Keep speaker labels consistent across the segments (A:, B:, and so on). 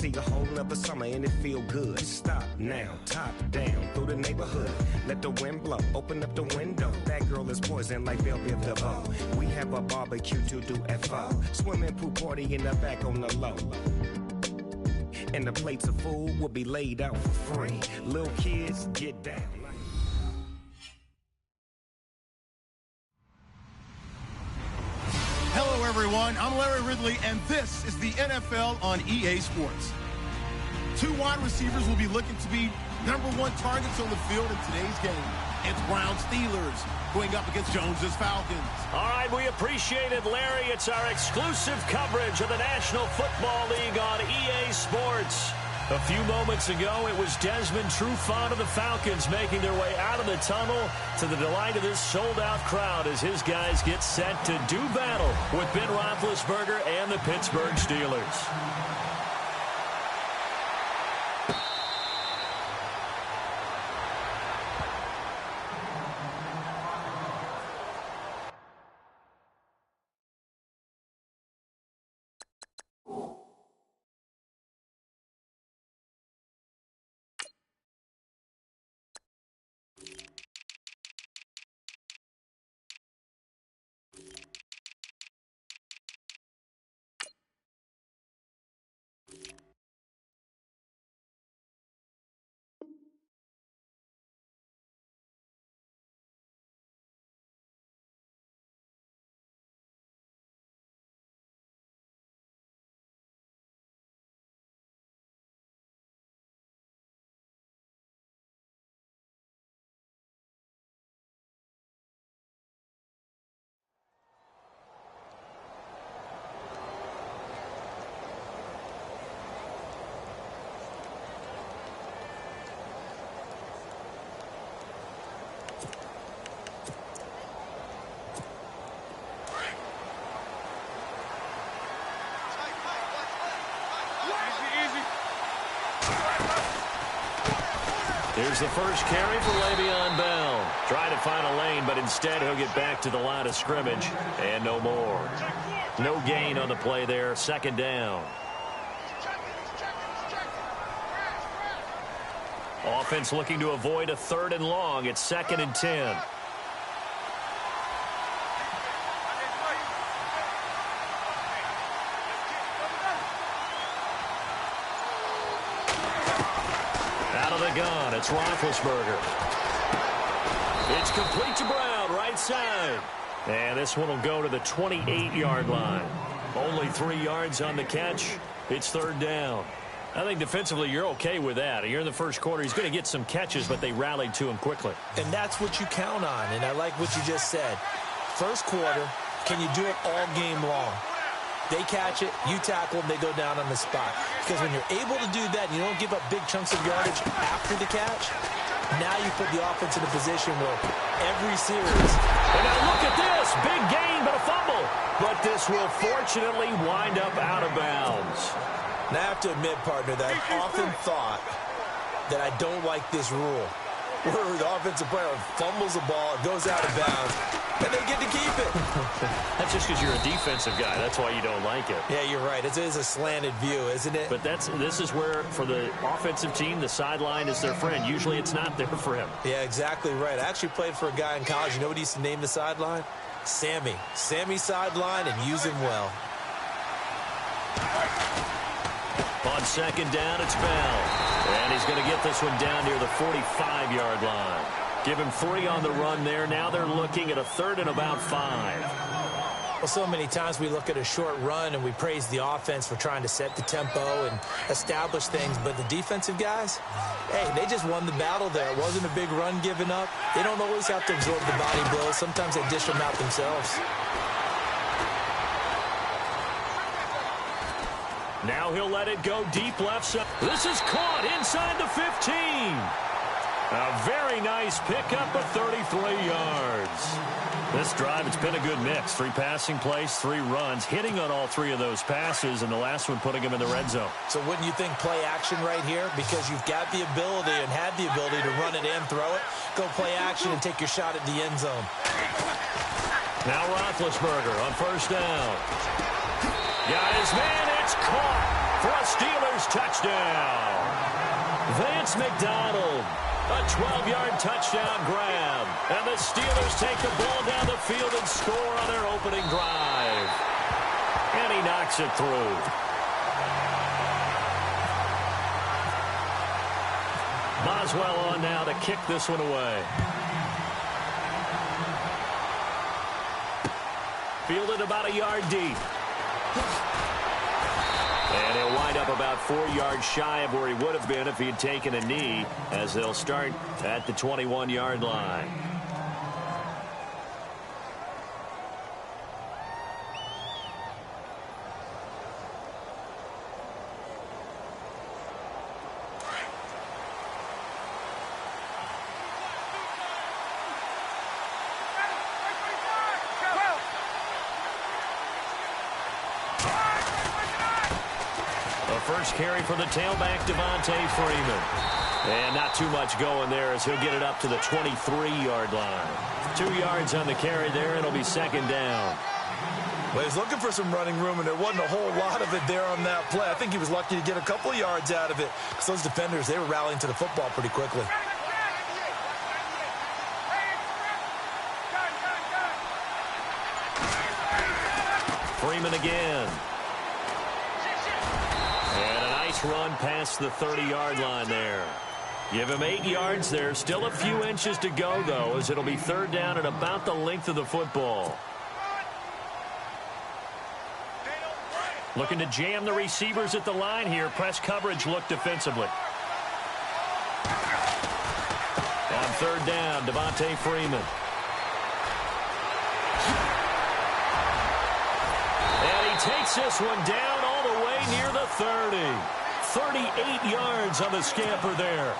A: See a whole nother summer and it feel good. Stop now, top down through the neighborhood. Let the wind blow, open up the window. That girl is poison like Velvet DeVoe. We have a barbecue to do FO. Swimming pool party in the back on the low. And the plates of food will be laid out for free. Little kids, get down.
B: Hello, everyone. I'm Larry Ridley, and this is the NFL on EA Sports. Two wide receivers will be looking to be #1 targets on the field in today's game. It's Browns Steelers going up against Jones's Falcons.
C: All right, we appreciate it, Larry. It's our exclusive coverage of the National Football League on EA Sports. A few moments ago, it was Desmond Trufant of the Falcons making their way out of the tunnel to the delight of this sold-out crowd as his guys get set to do battle with Ben Roethlisberger and the Pittsburgh Steelers. Here's the first carry for Le'Veon Bell. Trying to find a lane, but instead he'll get back to the line of scrimmage. And no more. No gain on the play there. Second down. Offense looking to avoid a 3rd and long. It's 2nd and 10. Gun. It's Roethlisberger. It's complete to Brown, right side. And this one will go to the 28-yard line. Only 3 yards on the catch. It's 3rd down. I think defensively you're okay with that. You're in the first quarter. He's going to get some catches, but they rallied to him quickly.
D: And that's what you count on, and I like what you just said. First quarter, can you do it all game long? They catch it, you tackle them, they go down on the spot. Because when you're able to do that and you don't give up big chunks of yardage after the catch, now you put the offense in a position where every series...
C: And now look at this. Big gain, but a fumble. But this will fortunately wind up out of bounds.
D: Now I have to admit, partner, that I've often thought that I don't like this rule. Where the offensive player fumbles the ball, it goes out of bounds, and they get to keep it.
C: That's just because you're a defensive guy. That's why you don't like it.
D: Yeah, you're right. It is a slanted view, isn't it?
C: But this is where, for the offensive team, the sideline is their friend. Usually it's not there for him.
D: Yeah, exactly right. I actually played for a guy in college. You know what he used to name the sideline? Sammy. Sammy sideline, and use him well.
C: On 2nd down, it's Bell. And he's going to get this one down near the 45-yard line. Give him 3 on the run there. Now they're looking at a 3rd and about 5.
D: Well, so many times we look at a short run and we praise the offense for trying to set the tempo and establish things. But the defensive guys, hey, they just won the battle there. It wasn't a big run given up. They don't always have to absorb the body blows. Sometimes they dish them out themselves.
C: Now he'll let it go deep left side. This is caught inside the 15. A very nice pickup of 33 yards. This drive, it's been a good mix. 3 passing plays, 3 runs, hitting on all 3 of those passes, and the last one putting him in the red zone.
D: So wouldn't you think play action right here? Because you've got the ability and had the ability to run it and throw it. Go play action and take your shot at the end zone.
C: Now Roethlisberger on 1st down. Got his man, it's caught. for a Steelers touchdown. Vance McDonald, a 12-yard touchdown grab. And the Steelers take the ball down the field and score on their opening drive. And he knocks it through. Boswell on now to kick this one away. Fielded about a yard deep. And he'll wind up about 4 yards shy of where he would have been if he had taken a knee, as they'll start at the 21-yard line. First carry for the tailback, Devontae Freeman. And not too much going there as he'll get it up to the 23-yard line. 2 yards on the carry there, and it'll be second down.
D: Well, he's looking for some running room, and there wasn't a whole lot of it there on that play. I think he was lucky to get a couple of yards out of it, because those defenders, they were rallying to the football pretty quickly.
C: Freeman again. Run past the 30-yard line there. Give him 8 yards there. Still a few inches to go, though, as it'll be third down at about the length of the football. Looking to jam the receivers at the line here. Press coverage look defensively. On third down, Devontae Freeman. And he takes this one down all the way near the 30. 38 yards on the scamper there.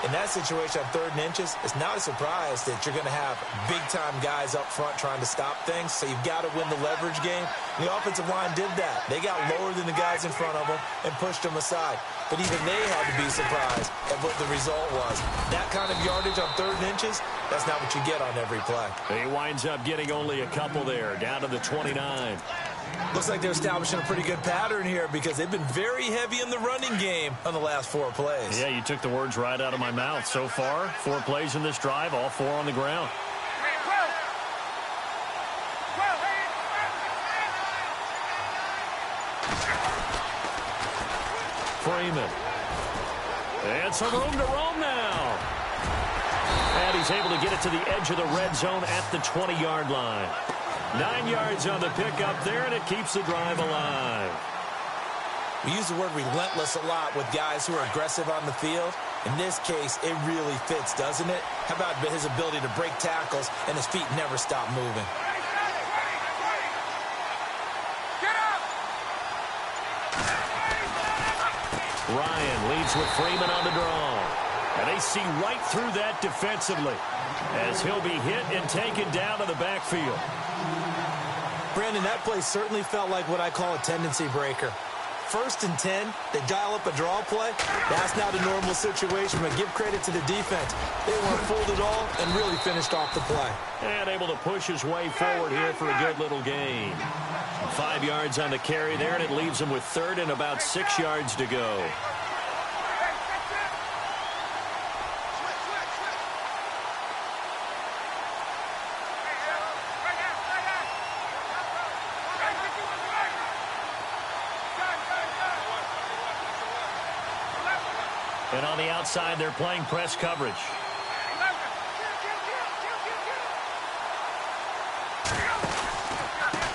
D: In that situation on 3rd and inches, it's not a surprise that you're going to have big-time guys up front trying to stop things, so you've got to win the leverage game. The offensive line did that. They got lower than the guys in front of them and pushed them aside. But even they had to be surprised at what the result was. That kind of yardage on 3rd and inches, that's not what you get on every play.
C: He winds up getting only a couple there, down to the 29.
D: Looks like they're establishing a pretty good pattern here because they've been very heavy in the running game on the last 4 plays.
C: Yeah, you took the words right out of my mouth. So far, 4 plays in this drive, all 4 on the ground. Freeman. And some room to roam now. And he's able to get it to the edge of the red zone at the 20-yard line. 9 yards on the pickup there, and it keeps the drive alive.
D: We use the word relentless a lot with guys who are aggressive on the field. In this case, it really fits, doesn't it? How about his ability to break tackles and his feet never stop moving?
C: Ryan leads with Freeman on the draw. And they see right through that defensively as he'll be hit and taken down to the backfield.
D: Brandon, that play certainly felt like what I call a tendency breaker. 1st and 10, they dial up a draw play. That's not a normal situation, but give credit to the defense. They weren't fooled at all and really finished off the play.
C: And able to push his way forward here for a good little gain. 5 yards on the carry there, and it leaves him with 3rd and about 6 yards to go. And on the outside, they're playing press coverage.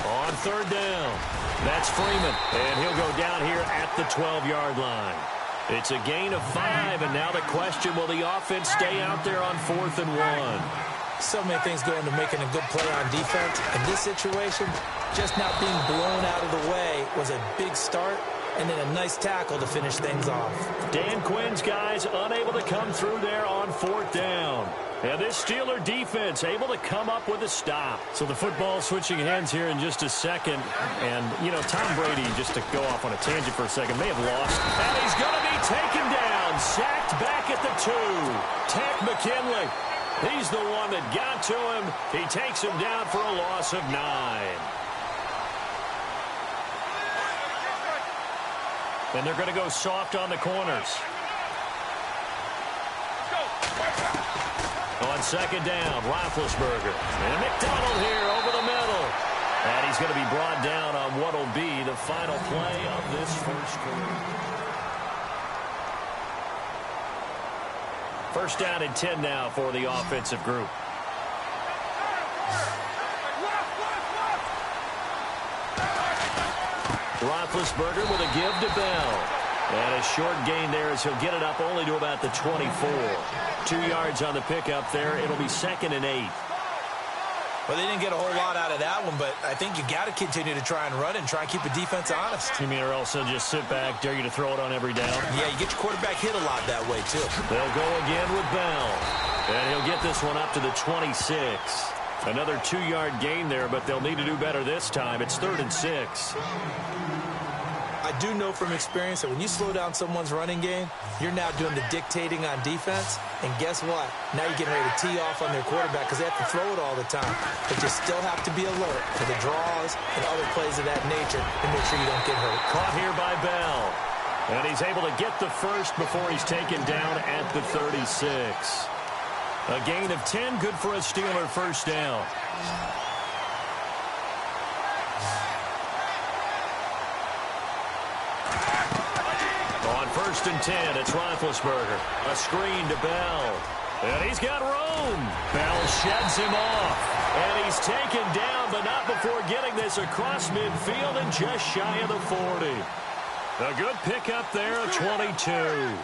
C: On 3rd down, that's Freeman. And he'll go down here at the 12-yard line. It's a gain of 5, and now the question, will the offense stay out there on 4th and 1?
D: So many things go into making a good play on defense. In this situation, just not being blown out of the way was a big start, and then a nice tackle to finish things off.
C: Dan Quinn's guys unable to come through there on 4th down. And this Steeler defense able to come up with a stop. So the football switching hands here in just a second. And, you know, Tom Brady, just to go off on a tangent for a second, may have lost. And he's going to be taken down. Sacked back at the 2. Tank McKinley. He's the one that got to him. He takes him down for a loss of 9. And they're going to go soft on the corners. On second down, Roethlisberger. And McDonald here over the middle. And he's going to be brought down on what will be the final play of this first quarter. First down and 10 now for the offensive group. Roethlisberger with a give to Bell. And a short gain there as he'll get it up only to about the 24. 2 yards on the pickup there. It'll be 2nd and 8.
D: Well, they didn't get a whole lot out of that one, but I think you got to continue to try and run it and try and keep the defense honest.
C: You mean or else they'll just sit back, dare you to throw it on every down?
D: Yeah, you get your quarterback hit a lot that way, too.
C: They'll go again with Bell. And he'll get this one up to the 26. Another 2-yard gain there, but they'll need to do better this time. It's 3rd and 6.
D: I do know from experience that when you slow down someone's running game, you're now doing the dictating on defense. And guess what? Now you're getting ready to tee off on their quarterback because they have to throw it all the time. But you still have to be alert to the draws and other plays of that nature to make sure you don't get hurt.
C: Caught here by Bell. And he's able to get the first before he's taken down at the 36. A gain of 10, good for a Steeler first down. On 1st and 10, it's Roethlisberger. A screen to Bell. And he's got room. Bell sheds him off. And he's taken down, but not before getting this across midfield and just shy of the 40. A good pickup there at 22.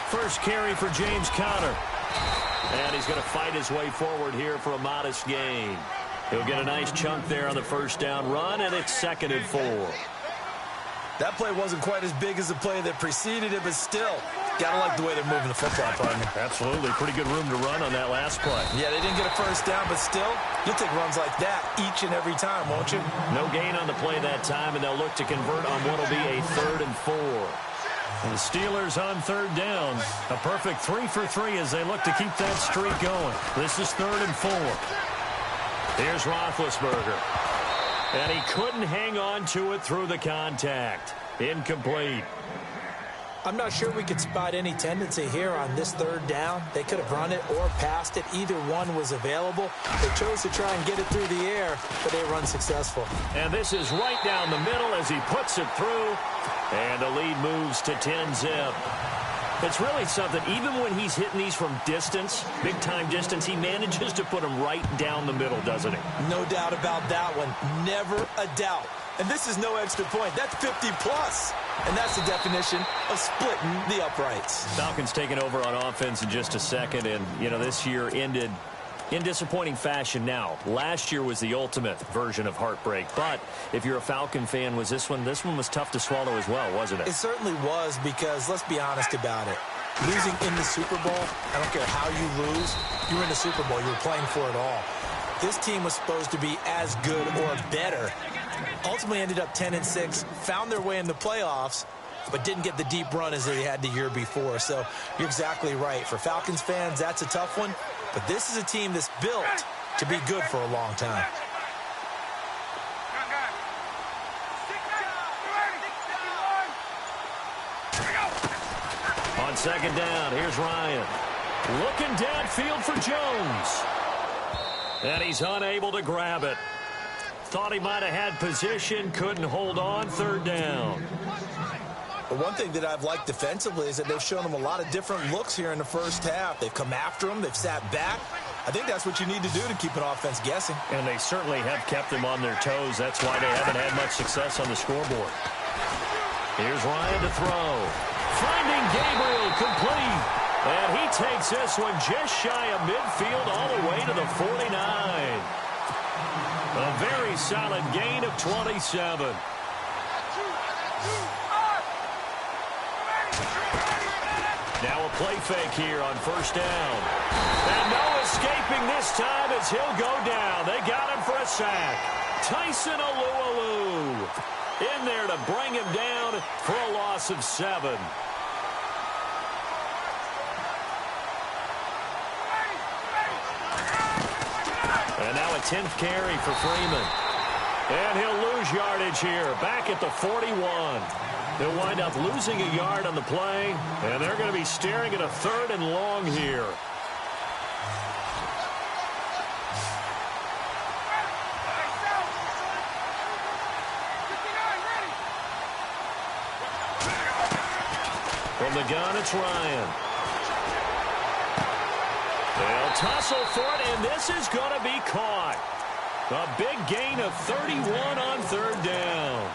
C: First carry for James Conner. And he's going to fight his way forward here for a modest gain. He'll get a nice chunk there on the first down run, and it's 2nd and 4.
D: That play wasn't quite as big as the play that preceded it, but still, gotta like the way they're moving the football, partner.
C: Absolutely. Pretty good room to run on that last play.
D: Yeah, they didn't get a first down, but still, you'll take runs like that each and every time, won't you?
C: No gain on the play that time, and they'll look to convert on what will be a 3rd and 4. And the Steelers on 3rd down. A perfect 3 for 3 as they look to keep that streak going. This is 3rd and 4. Here's Roethlisberger. And he couldn't hang on to it through the contact. Incomplete.
D: I'm not sure we could spot any tendency here on this 3rd down. They could have run it or passed it. Either one was available. They chose to try and get it through the air, but they run successful.
C: And this is right down the middle as he puts it through. And the lead moves to 10-zip. It's really something. Even when he's hitting these from distance, big-time distance, he manages to put them right down the middle, doesn't he?
D: No doubt about that one. Never a doubt. And this is no extra point. That's 50-plus. And that's the definition of splitting the uprights.
C: Falcons taking over on offense in just a second. And, you know, this year ended in disappointing fashion now. Last year was the ultimate version of heartbreak. But if you're a Falcon fan, was this one was tough to swallow as well, wasn't it?
D: It certainly was because, let's be honest about it. Losing in the Super Bowl, I don't care how you lose, you were in the Super Bowl. You were playing for it all. This team was supposed to be as good or better. Ultimately ended up 10-6, found their way in the playoffs, but didn't get the deep run as they had the year before. So you're exactly right. For Falcons fans, that's a tough one. But this is a team that's built to be good for a long time.
C: On 2nd down, here's Ryan. Looking downfield for Jones. And he's unable to grab it. Thought he might have had position, couldn't hold on. 3rd down.
D: But one thing that I've liked defensively is that they've shown them a lot of different looks here in the first half. They've come after them. They've sat back. I think that's what you need to do to keep an offense guessing.
C: And they certainly have kept them on their toes. That's why they haven't had much success on the scoreboard. Here's Ryan to throw. Finding Gabriel complete. And he takes this one just shy of midfield all the way to the 49. A very solid gain of 27. Now a play fake here on 1st down. And no escaping this time as he'll go down. They got him for a sack. Tyson Alualu in there to bring him down for a loss of 7. And now a 10th carry for Freeman. And he'll lose yardage here, back at the 41. They'll wind up losing a yard on the play, and they're going to be staring at a 3rd and long here. From the gun, it's Ryan. They'll tussle for it, and this is going to be caught. A big gain of 31 on 3rd down.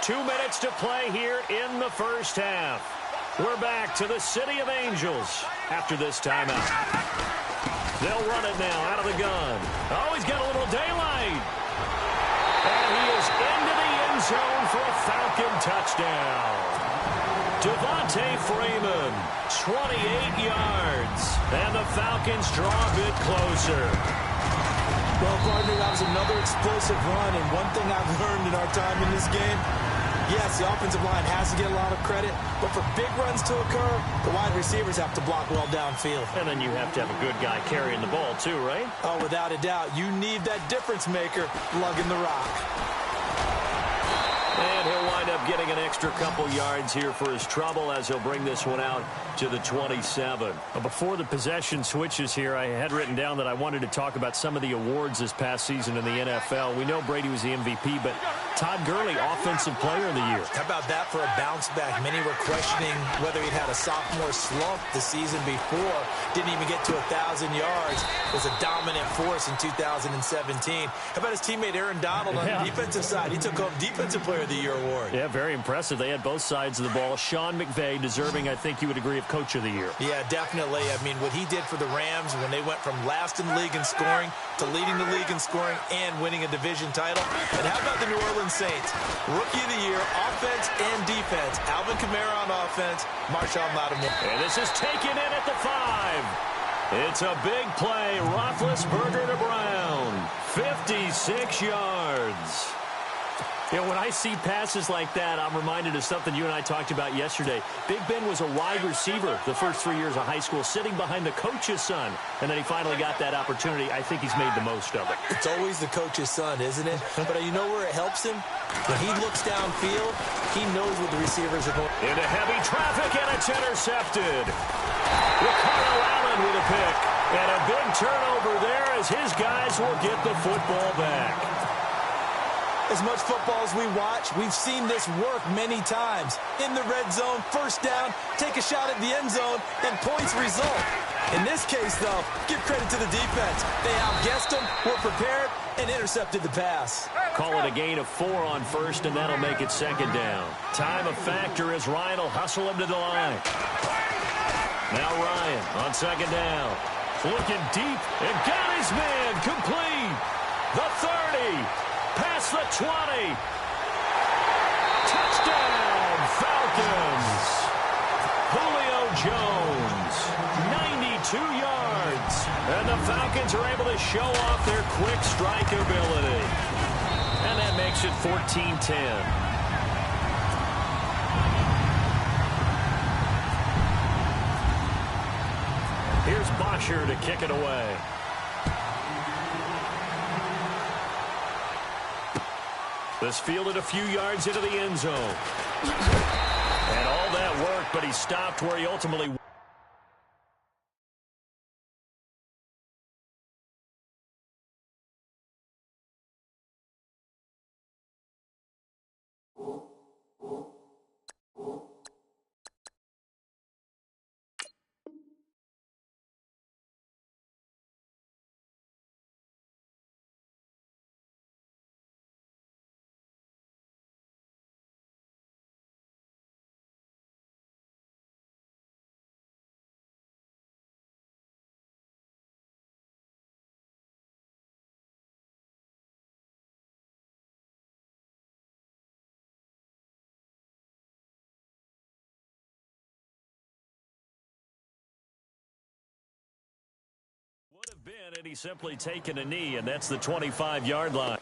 C: Two minutes to play here in the first half. We're back to the City of Angels after this timeout. They'll run it now out of the gun. Oh, he's got a little daylight. And he is into the end zone for a Falcon touchdown. Devontae Freeman, 28 yards. And the Falcons draw a bit closer.
D: Well, partner, that was another explosive run. And one thing I've learned in our time in this game, yes, the offensive line has to get a lot of credit, but for big runs to occur, the wide receivers have to block well downfield.
C: And then you have to have a good guy carrying the ball too, right?
D: Oh, without a doubt. You need that difference maker lugging the rock.
C: And he'll wind up getting an extra couple yards here for his trouble as he'll bring this one out to the 27. Before the possession switches here, I had written down that I wanted to talk about some of the awards this past season in the NFL. We know Brady was the MVP, but Todd Gurley, Offensive Player of the Year.
D: How about that for a bounce back? Many were questioning whether he'd had a sophomore slump the season before. Didn't even get to 1,000 yards. Was a dominant force in 2017. How about his teammate Aaron Donald on the defensive side? He took home Defensive Player of the Year award.
C: Yeah, very impressive. They had both sides of the ball. Sean McVay deserving, I think you would agree, of Coach of the Year.
D: Yeah, definitely. I mean, what he did for the Rams when they went from last in the league in scoring to leading the league in scoring and winning a division title. And how about the New Orleans Saints? Rookie of the Year, offense and defense. Alvin Kamara on offense, Marshawn Lattimore.
C: And this is taken in at the 5. It's a big play. Roethlisberger to Brown. 56 yards. You know, when I see passes like that, I'm reminded of something you and I talked about yesterday. Big Ben was a wide receiver the first 3 years of high school, sitting behind the coach's son, and then he finally got that opportunity. I think he's made the most of it.
D: It's always the coach's son, isn't it? But you know where it helps him? When he looks downfield, he knows what the receivers are going.
C: Into heavy traffic, and it's intercepted. Ricardo Allen with a pick. And a big turnover there as his guys will get the football back.
D: As much football as we watch, we've seen this work many times. In the red zone, first down, take a shot at the end zone, and points result. In this case, though, give credit to the defense. They outguessed them, were prepared, and intercepted the pass.
C: Call it a gain of 4 on first, and that'll make it second down. Time a factor as Ryan will hustle him to the line. Now Ryan on second down. Looking deep, and got his man complete. The 30. Past the 20. Touchdown, Falcons. Julio Jones, 92 yards. And the Falcons are able to show off their quick strike ability. And that makes it 14-10. Here's Bosher to kick it away. This fielded a few yards into the end zone. And all that work, but he stopped where he ultimately would have been, and he's simply taken a knee, and that's the 25-yard line.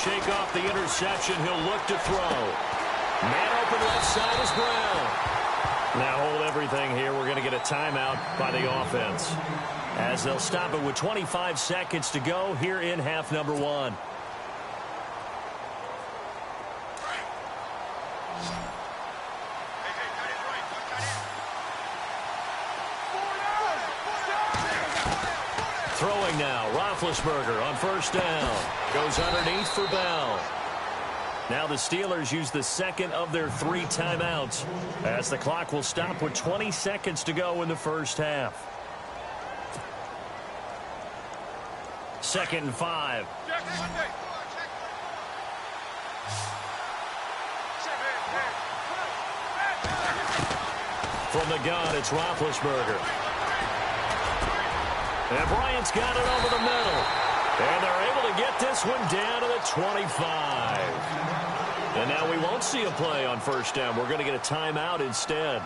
C: shake off the interception. He'll look to throw. Man open left side is Brown. Now hold everything here. We're going to get a timeout by the offense, as they'll stop it with 25 seconds to go here in half number one. Throwing now, Roethlisberger on first down. Goes underneath for Bell. Now the Steelers use the second of their 3 timeouts, as the clock will stop with 20 seconds to go in the first half. 2nd and 5. From the gun, it's Roethlisberger. And Bryant's got it over the middle. And they're able to get this one down to the 25. And now we won't see a play on first down. We're going to get a timeout instead,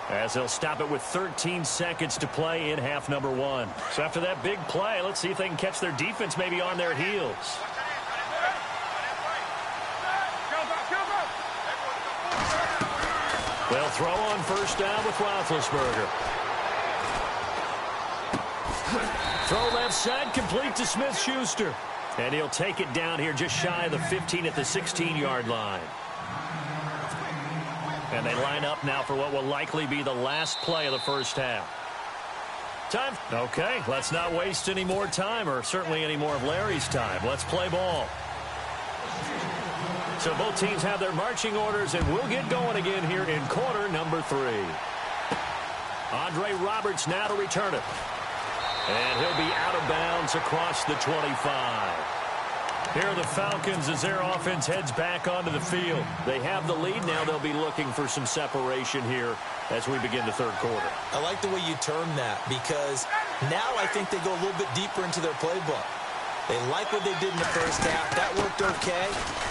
C: as they'll stop it with 13 seconds to play in half number one. So after that big play, let's see if they can catch their defense maybe on their heels. They'll throw on first down with Roethlisberger. Throw left side, complete to Smith-Schuster. And he'll take it down here just shy of the 15 at the 16-yard line. And they line up now for what will likely be the last play of the first half. Time. Okay, let's not waste any more time, or certainly any more of Larry's time. Let's play ball. So both teams have their marching orders, and we'll get going again here in quarter number 3. Andre Roberts now to return it. And he'll be out of bounds across the 25. Here are the Falcons as their offense heads back onto the field. They have the lead. Now they'll be looking for some separation here as we begin the third quarter.
D: I like the way you term that, because now I think they go a little bit deeper into their playbook. They like what they did in the first half. That worked okay.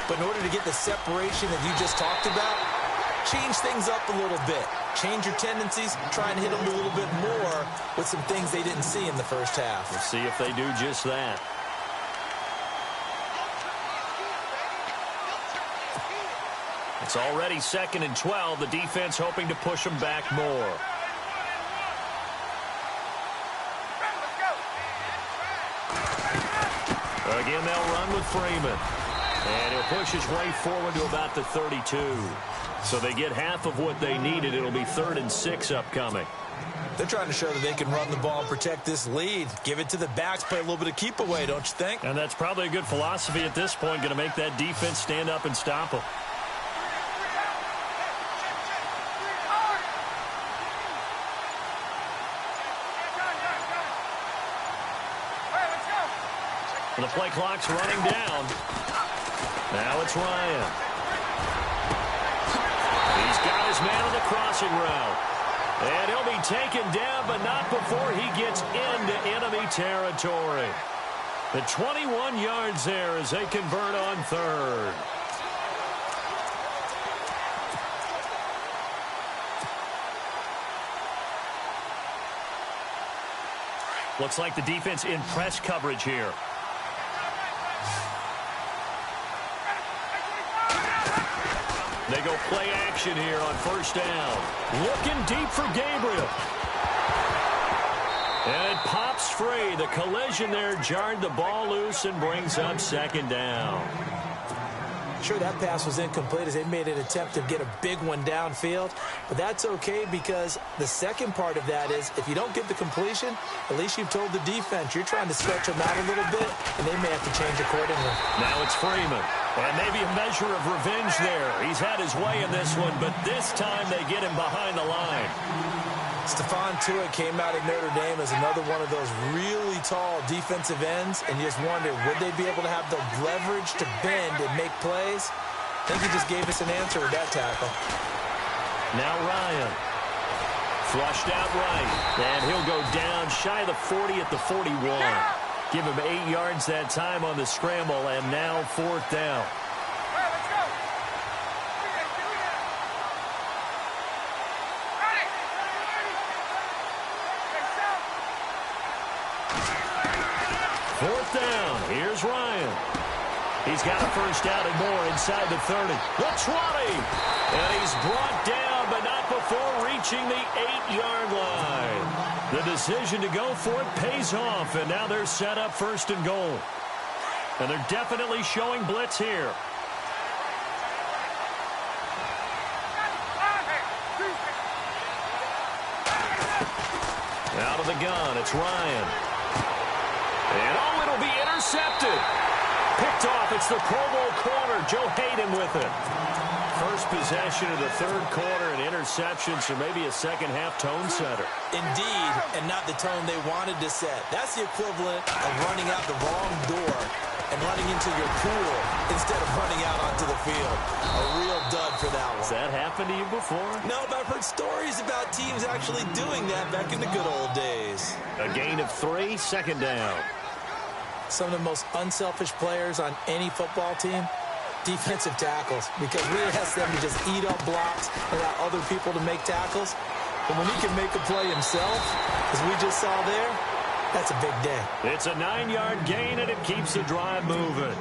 D: But in order to get the separation that you just talked about, change things up a little bit. Change your tendencies. Try and hit them a little bit more with some things they didn't see in the first half.
C: We'll see if they do just that. It's already 2nd and 12. The defense hoping to push them back more. Again, they'll run with Freeman. And he'll push his way forward to about the 32. So they get half of what they needed. It'll be 3rd and 6 upcoming.
D: They're trying to show that they can run the ball and protect this lead. Give it to the backs, play a little bit of keep away, don't you think?
C: And that's probably a good philosophy at this point, going to make that defense stand up and stop them. The play clock's running down. Now it's Ryan. He's got his man on the crossing route. And he'll be taken down, but not before he gets into enemy territory. The 21 yards there as they convert on 3rd. Looks like the defense in press coverage here. They go play action here on first down. Looking deep for Gabriel. And it pops free. The collision there jarred the ball loose and brings up 2nd down.
D: Sure, that pass was incomplete as they made an attempt to get a big one downfield. But that's okay, because the second part of that is if you don't get the completion, at least you've told the defense you're trying to stretch them out a little bit, and they may have to change accordingly.
C: Now it's Freeman. And maybe a measure of revenge there. He's had his way in this one, but this time they get him behind the line.
D: Stephon Tuitt came out of Notre Dame as another one of those really tall defensive ends, and you just wonder, would they be able to have the leverage to bend and make plays? I think he just gave us an answer with that tackle.
C: Now Ryan. Flushed out right. And he'll go down shy of the 40 at the 41. Give him 8 yards that time on the scramble, and now 4th down. Fourth down. Here's Ryan. He's he's got a first down and more inside the 30. The 20. And he's brought down, but not before reaching the 8-yard line. The decision to go for it pays off, and now they're set up first and goal. And they're definitely showing blitz here. Out of the gun, it's Ryan. And oh, it'll be intercepted. Picked off, it's the Pro Bowl corner, Joe Hayden with it. First possession of the third quarter, and interception, so maybe a second-half tone setter.
D: Indeed, and not the tone they wanted to set. That's the equivalent of running out the wrong door and running into your pool instead of running out onto the field. A real dud for that one.
C: Has that happened to you before?
D: No, but I've heard stories about teams actually doing that back in the good old days.
C: A gain of 3, second down.
D: Some of the most unselfish players on any football team, defensive tackles, because we ask them to just eat up blocks and allow other people to make tackles. But when he can make a play himself, as we just saw there, that's a big day.
C: It's a 9-yard gain, and it keeps the drive moving.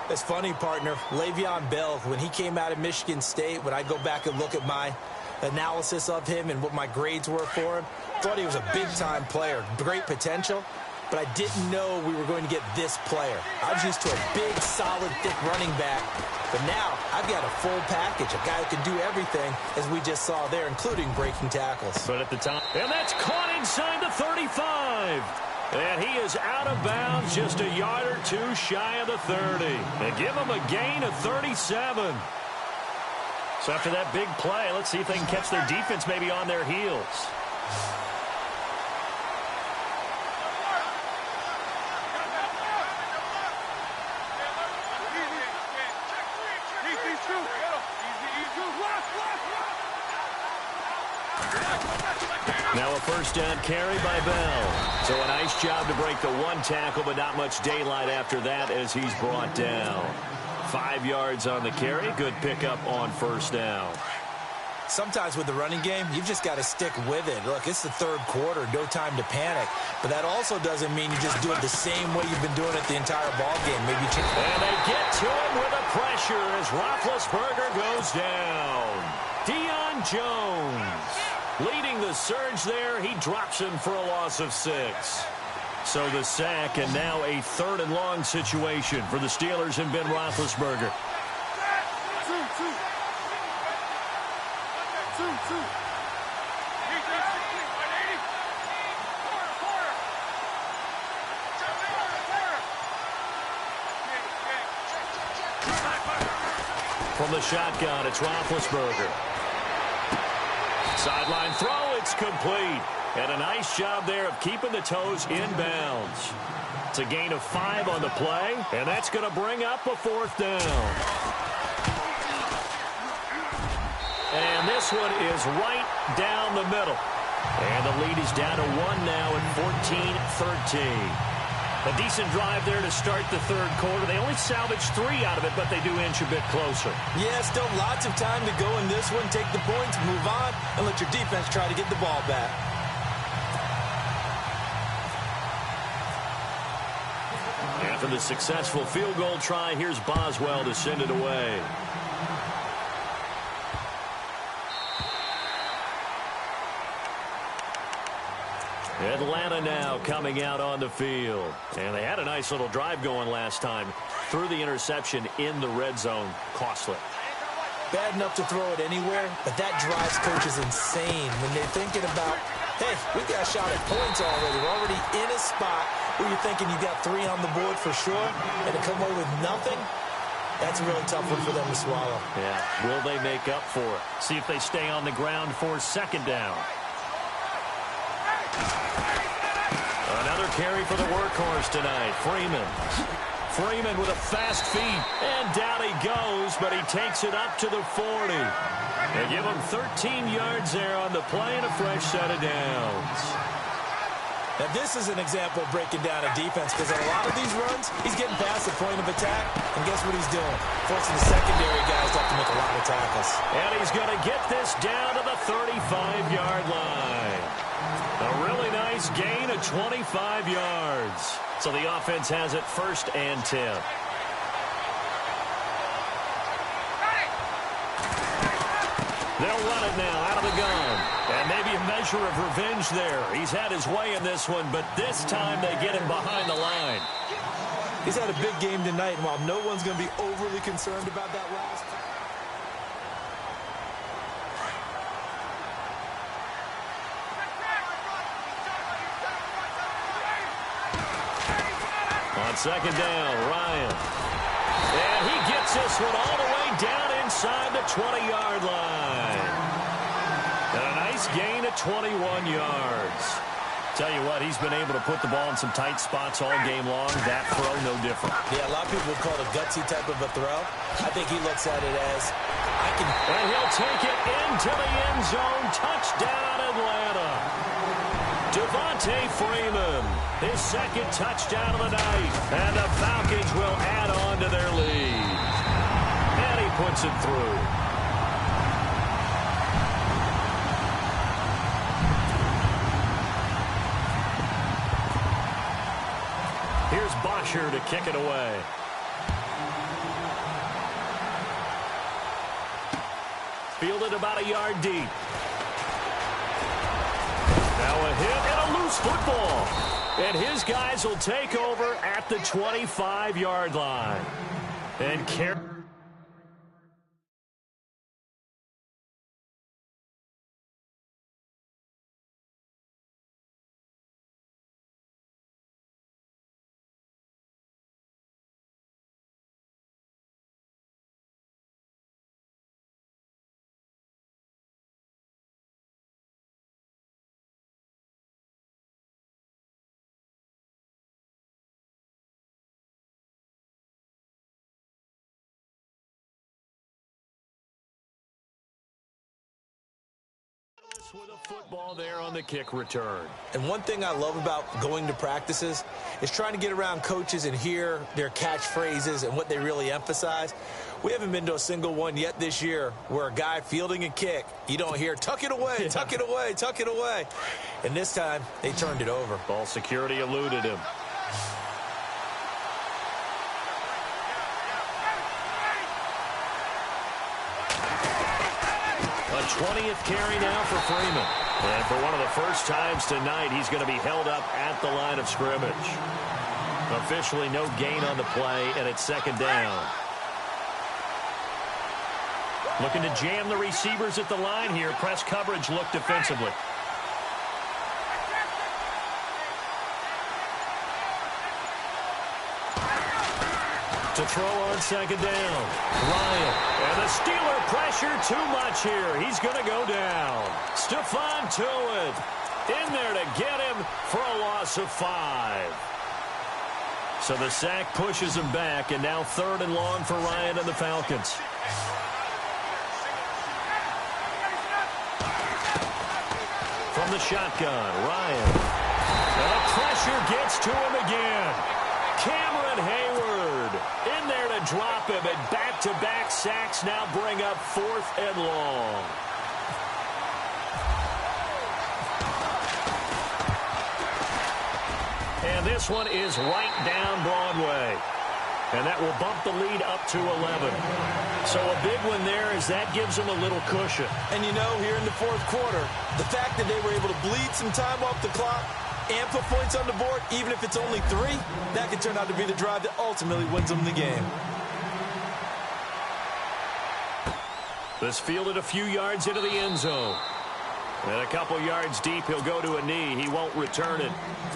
D: It's funny, partner. Le'Veon Bell, when he came out of Michigan State, when I go back and look at my analysis of him and what my grades were for him, thought he was a big-time player, great potential. But I didn't know we were going to get this player. I was used to a big, solid, thick running back. But now I've got a full package, a guy who can do everything, as we just saw there, including breaking tackles.
C: But at the top, and that's caught inside the 35. And he is out of bounds, just a yard or two shy of the 30. And give him a gain of 37. So after that big play, let's see if they can catch their defense maybe on their heels. Now a first down carry by Bell. So a nice job to break the one tackle, but not much daylight after that as he's brought down. 5 yards on the carry. Good pickup on first down.
D: Sometimes with the running game, you've just got to stick with it. Look, it's the third quarter, no time to panic. But that also doesn't mean you just do it the same way you've been doing it the entire ball game. Maybe
C: and they get to him with a pressure as Roethlisberger goes down. Deion Jones leading the surge there. He drops him for a loss of 6. So the sack, and now a 3rd and long situation for the Steelers and Ben Roethlisberger. From the shotgun, it's Roethlisberger. Sideline throw, it's complete. And a nice job there of keeping the toes inbounds. It's a gain of 5 on the play, and that's going to bring up a 4th down. And this one is right down the middle. And the lead is down to 1 now at 14-13. A decent drive there to start the third quarter. They only salvaged 3 out of it, but they do inch a bit closer.
D: Yeah, still lots of time to go in this one. Take the points, move on, and let your defense try to get the ball back.
C: After the successful field goal try, here's Boswell to send it away. Atlanta now coming out on the field. And they had a nice little drive going last time. Threw the interception in the red zone. Costly.
D: Bad enough to throw it anywhere, but that drives coaches insane when they're thinking about, hey, we got a shot at points already. We're already in a spot where you're thinking you got 3 on the board for sure, and to come away with nothing, that's a really tough one for them to swallow.
C: Yeah, will they make up for it? See if they stay on the ground for 2nd down. Another carry for the workhorse tonight, Freeman. Freeman with a fast feet, and down he goes, but he takes it up to the 40. They give him 13 yards there on the play and a fresh set of downs.
D: Now this is an example of breaking down a defense, because on a lot of these runs, he's getting past the point of attack, and guess what he's doing? Forcing the secondary guys to have to make a lot of tackles.
C: And he's going to get this down to the 35-yard line. A really nice gain of 25 yards. So the offense has it 1st and 10. They'll run it now out of the gun. And maybe a measure of revenge there. He's had his way in this one, but this time they get him behind the line.
D: He's had a big game tonight, and while no one's going to be overly concerned about that last...
C: On second down, Ryan. And he gets this one all the way down inside the 20-yard line. And a nice gain of 21 yards. Tell you what, he's been able to put the ball in some tight spots all game long. That throw, no different.
D: Yeah, a lot of people would call it a gutsy type of a throw. I think he looks at it as, I can...
C: And he'll take it into the end zone. Touchdown, Atlanta. Devontae Freeman, his second touchdown of the night. And the Falcons will add on to their lead. And he puts it through. Here's Bosher to kick it away. Fielded about a yard deep. Now a hit and a loose football. And his guys will take over at the 25-yard line. And carry. With a football there on the kick return.
D: And one thing I love about going to practices is trying to get around coaches and hear their catchphrases and what they really emphasize. We haven't been to a single one yet this year where a guy fielding a kick, you don't hear, tuck it away, tuck it away, tuck it away. And this time, they turned it over.
C: Ball security eluded him. A 20th carry now for Freeman. And for one of the first times tonight, he's going to be held up at the line of scrimmage. Officially no gain on the play, and it's second down. Looking to jam the receivers at the line here. Press coverage look defensively. To throw on second down. Ryan. And the Steeler pressure too much here. He's going to go down. Stephon Tuitt in there to get him for a loss of 5. So the sack pushes him back, and now 3rd and long for Ryan and the Falcons. From the shotgun, Ryan. And the pressure gets to him again. Cameron Hayward in there to drop him, and back-to-back sacks now bring up 4th and long. And this one is right down Broadway. And that will bump the lead up to 11. So a big one there as that gives them a little cushion.
D: And you know, here in the 4th quarter, the fact that they were able to bleed some time off the clock and put points on the board, even if it's only 3, that could turn out to be the drive that ultimately wins them the game.
C: This fielded a few yards into the end zone. And a couple yards deep, he'll go to a knee. He won't return it.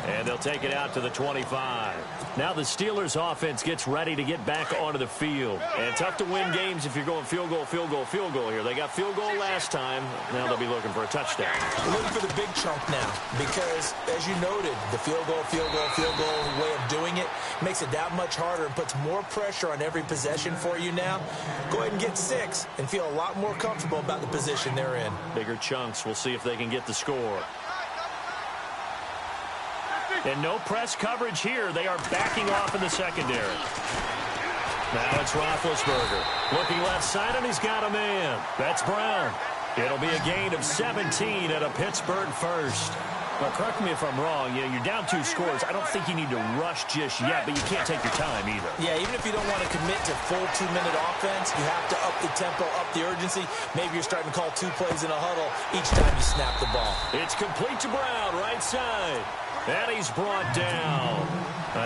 C: And they'll take it out to the 25. Now the Steelers offense gets ready to get back onto the field. And tough to win games if you're going field goal, field goal, field goal here. They got field goal last time. Now they'll be looking for a touchdown.
D: Looking for the big chunk now because, as you noted, the field goal way of doing it makes it that much harder and puts more pressure on every possession for you now. Go ahead and get 6 and feel a lot more comfortable about the position they're in.
C: Bigger chunks. We'll see if they can get the score. And no press coverage here. They are backing off in the secondary. Now it's Roethlisberger. Looking left side, and he's got a man. That's Brown. It'll be a gain of 17 at a Pittsburgh first. Well, correct me if I'm wrong. You're down 2 scores. I don't think you need to rush just yet, but you can't take your time either.
D: Yeah, even if you don't want to commit to full 2-minute offense, you have to up the tempo, up the urgency. Maybe you're starting to call 2 plays in a huddle each time you snap the ball.
C: It's complete to Brown, right side. And he's brought down.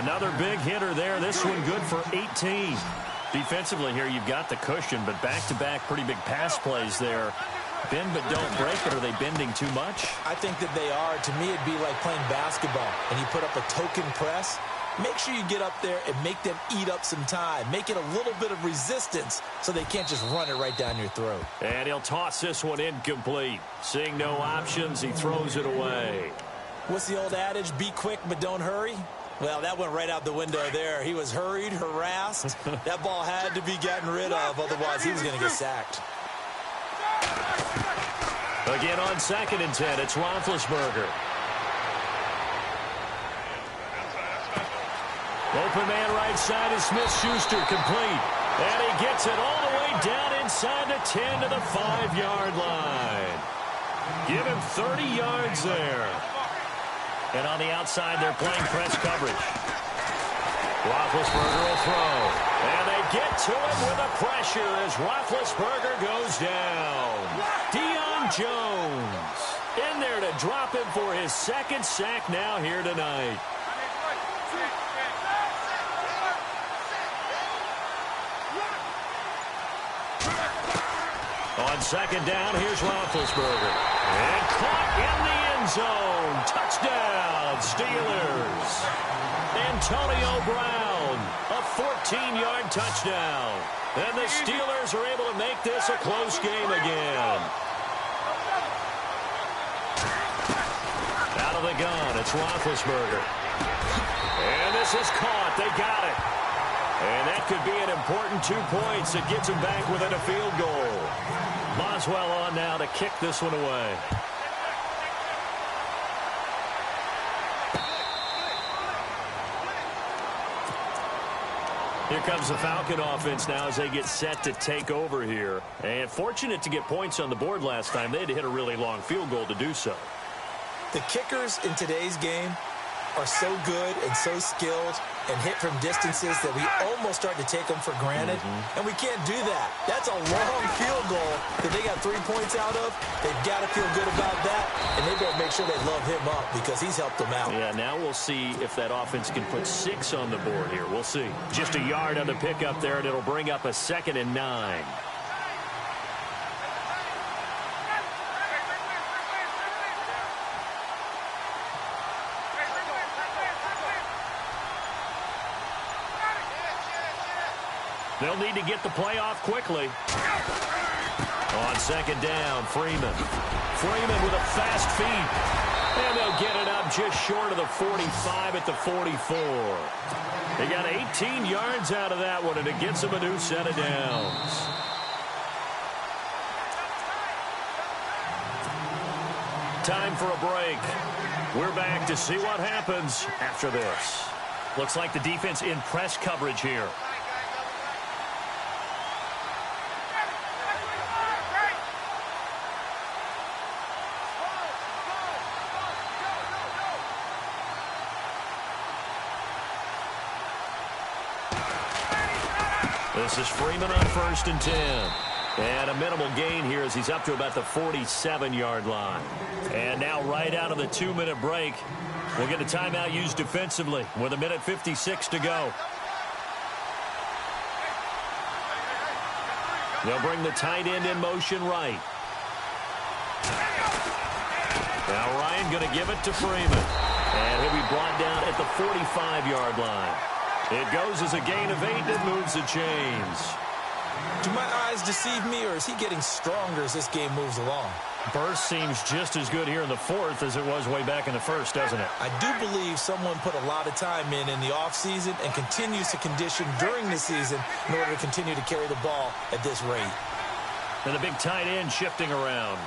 C: Another big hitter there. This one good for 18. Defensively here, you've got the cushion, but back-to-back pretty big pass plays there. Bend but don't break it. Are they bending too much?
D: I think that they are. To me, it'd be like playing basketball, and you put up a token press. Make sure you get up there and make them eat up some time. Make it a little bit of resistance so they can't just run it right down your throat.
C: And he'll toss this one incomplete. Seeing no options, he throws it away.
D: What's the old adage? Be quick, but don't hurry. Well, that went right out the window there. He was hurried, harassed. That ball had to be gotten rid of, otherwise he was going to get sacked.
C: Again on 2nd and 10, it's Roethlisberger. Open man right side is Smith-Schuster, complete. And he gets it all the way down inside the 10 to the 5-yard line. Give him 30 yards there. And on the outside, they're playing press coverage. Roethlisberger will throw. And they get to it with the pressure as Roethlisberger goes down. Deion Jones in there to drop him for his 2nd sack now here tonight. On 2nd down, here's Roethlisberger. And caught in the end zone. Touchdown, Steelers. Antonio Brown, a 14-yard touchdown. And the Steelers are able to make this a close game again. Out of the gun, it's Roethlisberger. And this is caught. They got it. And that could be an important 2 points that gets them back within a field goal. Boswell on now to kick this one away. Here comes the Falcon offense now as they get set to take over here. And fortunate to get points on the board last time. They had to hit a really long field goal to do so.
D: The kickers in today's game are so good and so skilled and hit from distances that we almost start to take them for granted. And we can't do that. That's a long field goal that they got 3 points out of. They've got to feel good about that, and they better make sure they love him up because he's helped them out.
C: Yeah, now we'll see if that offense can put 6 on the board here. We'll see. Just a yard on the pickup there, and it'll bring up a 2nd and 9. They'll need to get the play off quickly. On 2nd down, Freeman. Freeman with a fast feet. And they'll get it up just short of the 45 at the 44. They got 18 yards out of that one, and it gets them a new set of downs. Time for a break. We're back to see what happens after this. Looks like the defense in press coverage here. This is Freeman on 1st and 10. And a minimal gain here as he's up to about the 47-yard line. And now right out of the 2-minute break, we'll get a timeout used defensively with 1:56 to go. They'll bring the tight end in motion right. Now Ryan going to give it to Freeman. And he'll be brought down at the 45-yard line. It goes as a gain of 8 that moves the chains.
D: Do my eyes deceive me, or is he getting stronger as this game moves along?
C: Burst seems just as good here in the 4th as it was way back in the 1st, doesn't it?
D: I do believe someone put a lot of time in the offseason and continues to condition during the season in order to continue to carry the ball at this rate.
C: And the big tight end shifting around.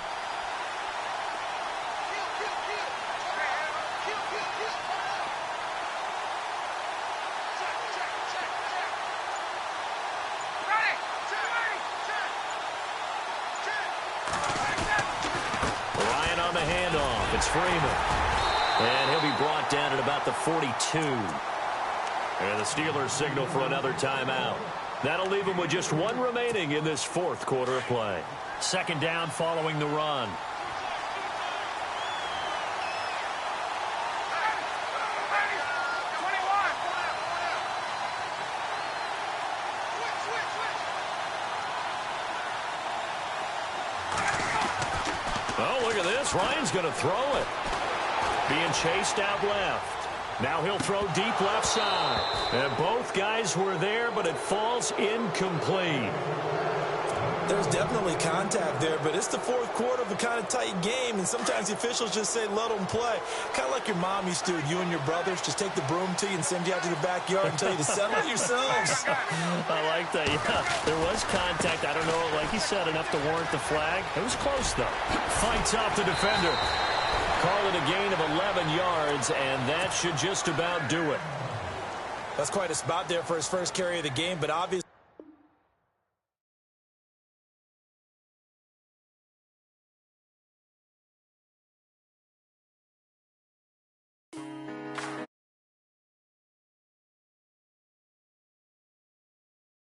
C: Ryan on the handoff. It's Freeman. And he'll be brought down at about the 42. And the Steelers signal for another timeout. That'll leave them with just one remaining in this fourth quarter of play. Second down following the run. Oh, look at this. Ryan's going to throw it. Being chased out left. Now he'll throw deep left side. And both guys were there, but it falls incomplete.
D: There's definitely contact there, but it's the fourth quarter of a kind of tight game, and sometimes the officials just say, let them play. Kind of like your mom used to, you and your brothers, just take the broom to you and send you out to the backyard and tell you to settle it yourselves.
C: I like that, yeah. There was contact. I don't know, like he said, enough to warrant the flag. It was close, though. Fights off the defender. Call it a gain of 11 yards, and that should just about do it.
D: That's quite a spot there for his first carry of the game, but obviously